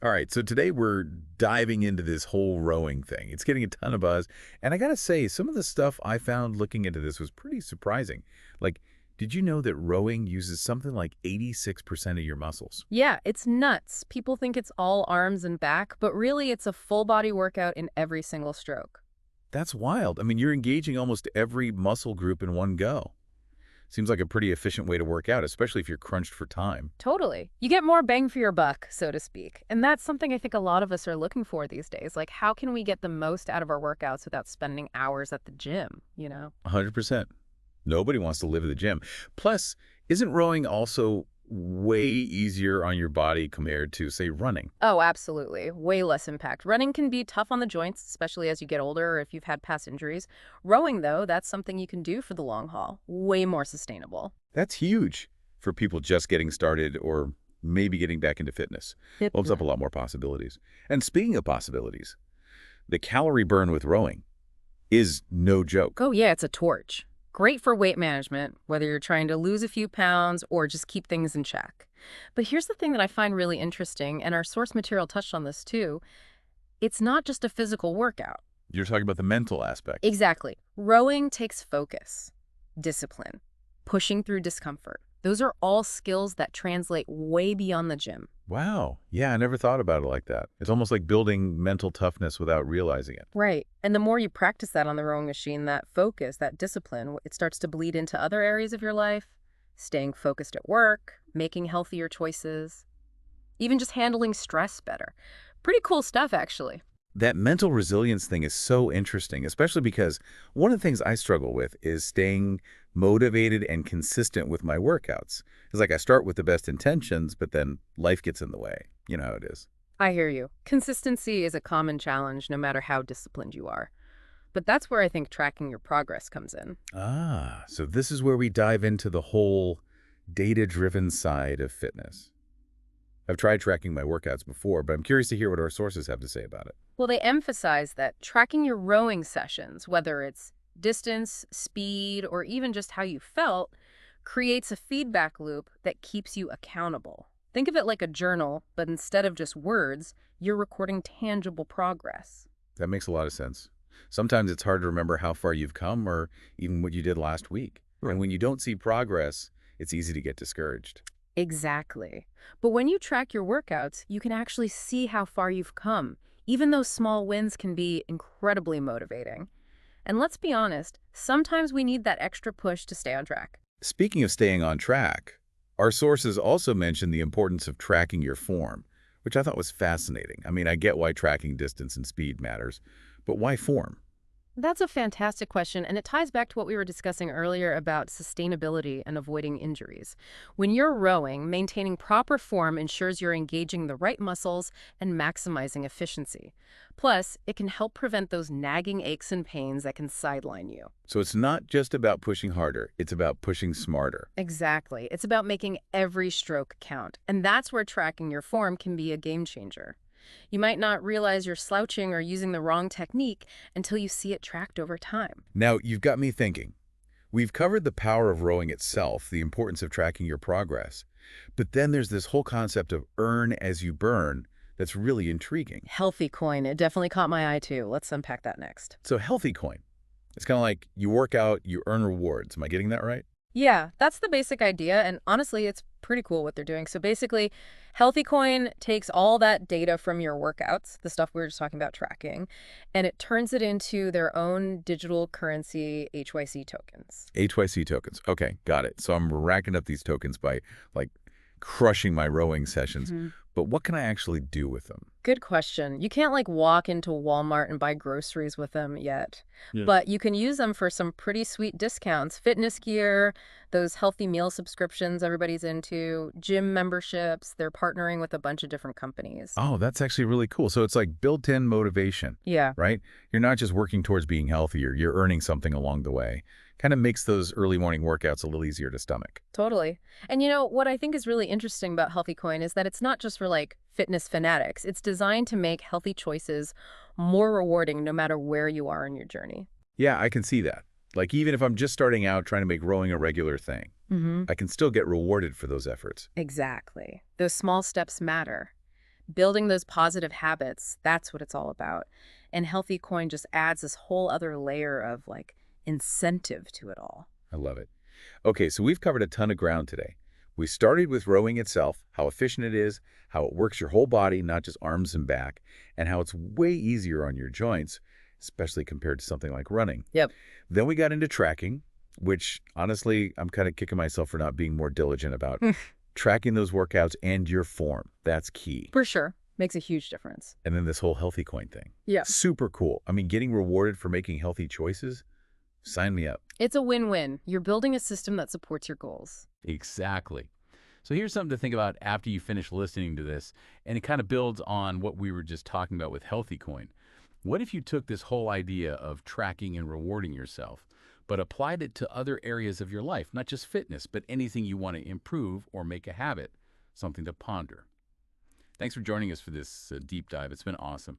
All right, so today we're diving into this whole rowing thing. It's getting a ton of buzz, and I gotta say, some of the stuff I found looking into this was pretty surprising. Like, did you know that rowing uses something like 86% of your muscles? Yeah, it's nuts. People think it's all arms and back, but really it's a full body workout in every single stroke. That's wild. I mean, you're engaging almost every muscle group in one go. Seems like a pretty efficient way to work out, especially if you're crunched for time. Totally. You get more bang for your buck, so to speak. And that's something I think a lot of us are looking for these days. Like, how can we get the most out of our workouts without spending hours at the gym? 100%. Nobody wants to live at the gym. Plus, isn't rowing also way easier on your body compared to, say, running? Oh, absolutely. Way less impact. Running can be tough on the joints, especially as you get older or if you've had past injuries. Rowing, though, that's something you can do for the long haul. Way more sustainable. That's huge for people just getting started or maybe getting back into fitness. Opens up a lot more possibilities. And speaking of possibilities, the calorie burn with rowing is no joke. Oh, yeah, it's a torch. Great for weight management, whether you're trying to lose a few pounds or just keep things in check. But here's the thing that I find really interesting, and our source material touched on this too. It's not just a physical workout. You're talking about the mental aspect. Exactly. Rowing takes focus, discipline, pushing through discomfort. Those are all skills that translate way beyond the gym. Wow. Yeah, I never thought about it like that. It's almost like building mental toughness without realizing it. Right. And the more you practice that on the rowing machine, that focus, that discipline, it starts to bleed into other areas of your life, staying focused at work, making healthier choices, even just handling stress better. Pretty cool stuff, actually. That mental resilience thing is so interesting, especially because one of the things I struggle with is staying motivated and consistent with my workouts. It's like I start with the best intentions, but then life gets in the way. You know how it is. I hear you. Consistency is a common challenge no matter how disciplined you are. But that's where I think tracking your progress comes in. Ah, so this is where we dive into the whole data-driven side of fitness. I've tried tracking my workouts before, but I'm curious to hear what our sources have to say about it. Well, they emphasize that tracking your rowing sessions, whether it's distance, speed, or even just how you felt, creates a feedback loop that keeps you accountable. Think of it like a journal, but instead of just words, you're recording tangible progress. That makes a lot of sense. Sometimes it's hard to remember how far you've come or even what you did last week. Right. And when you don't see progress, it's easy to get discouraged. Exactly. But when you track your workouts, you can actually see how far you've come. Even those small wins can be incredibly motivating. And let's be honest, sometimes we need that extra push to stay on track. Speaking of staying on track, our sources also mention the importance of tracking your form, which I thought was fascinating. I mean, I get why tracking distance and speed matters, but why form? That's a fantastic question, and it ties back to what we were discussing earlier about sustainability and avoiding injuries. When you're rowing, maintaining proper form ensures you're engaging the right muscles and maximizing efficiency. Plus, it can help prevent those nagging aches and pains that can sideline you. So it's not just about pushing harder, it's about pushing smarter. Exactly. It's about making every stroke count, and that's where tracking your form can be a game changer. You might not realize you're slouching or using the wrong technique until you see it tracked over time. Now, you've got me thinking. We've covered the power of rowing itself, the importance of tracking your progress. But then there's this whole concept of earn as you burn that's really intriguing. Healthycoin, it definitely caught my eye too. Let's unpack that next. So Healthycoin, it's kind of like you work out, you earn rewards. Am I getting that right? Yeah, that's the basic idea, and honestly, it's pretty cool what they're doing. So basically, Healthycoin takes all that data from your workouts, the stuff we were just talking about tracking, and it turns it into their own digital currency HYC tokens. HYC tokens. Okay, got it. So I'm racking up these tokens by like crushing my rowing sessions. But what can I actually do with them? Good question. You can't like walk into Walmart and buy groceries with them yet, Yeah. but you can use them for some pretty sweet discounts. Fitness gear, those healthy meal subscriptions everybody's into, gym memberships. They're partnering with a bunch of different companies. Oh, that's actually really cool. So it's like built-in motivation, Yeah, right? You're not just working towards being healthier, you're earning something along the way. Kind of makes those early morning workouts a little easier to stomach. totally. And what I think is really interesting about Healthycoin is that it's not just for like fitness fanatics. It's designed to make healthy choices more rewarding no matter where you are in your journey. Yeah, I can see that. Like even if I'm just starting out trying to make rowing a regular thing, I can still get rewarded for those efforts. Exactly. Those small steps matter. Building those positive habits, that's what it's all about. And Healthy Coin just adds this whole other layer of like incentive to it all. I love it. Okay, so we've covered a ton of ground today. We started with rowing itself, how efficient it is, how it works your whole body, not just arms and back, and how it's way easier on your joints, especially compared to something like running. Yep. Then we got into tracking, which honestly, I'm kind of kicking myself for not being more diligent about tracking those workouts and your form. That's key. For sure. Makes a huge difference. And then this whole healthy coin thing. Yeah. Super cool. I mean, getting rewarded for making healthy choices, sign me up. It's a win-win. You're building a system that supports your goals. Exactly. So here's something to think about after you finish listening to this, and it kind of builds on what we were just talking about with Healthycoin. What if you took this whole idea of tracking and rewarding yourself, but applied it to other areas of your life, not just fitness, but anything you want to improve or make a habit, something to ponder. Thanks for joining us for this deep dive. It's been awesome.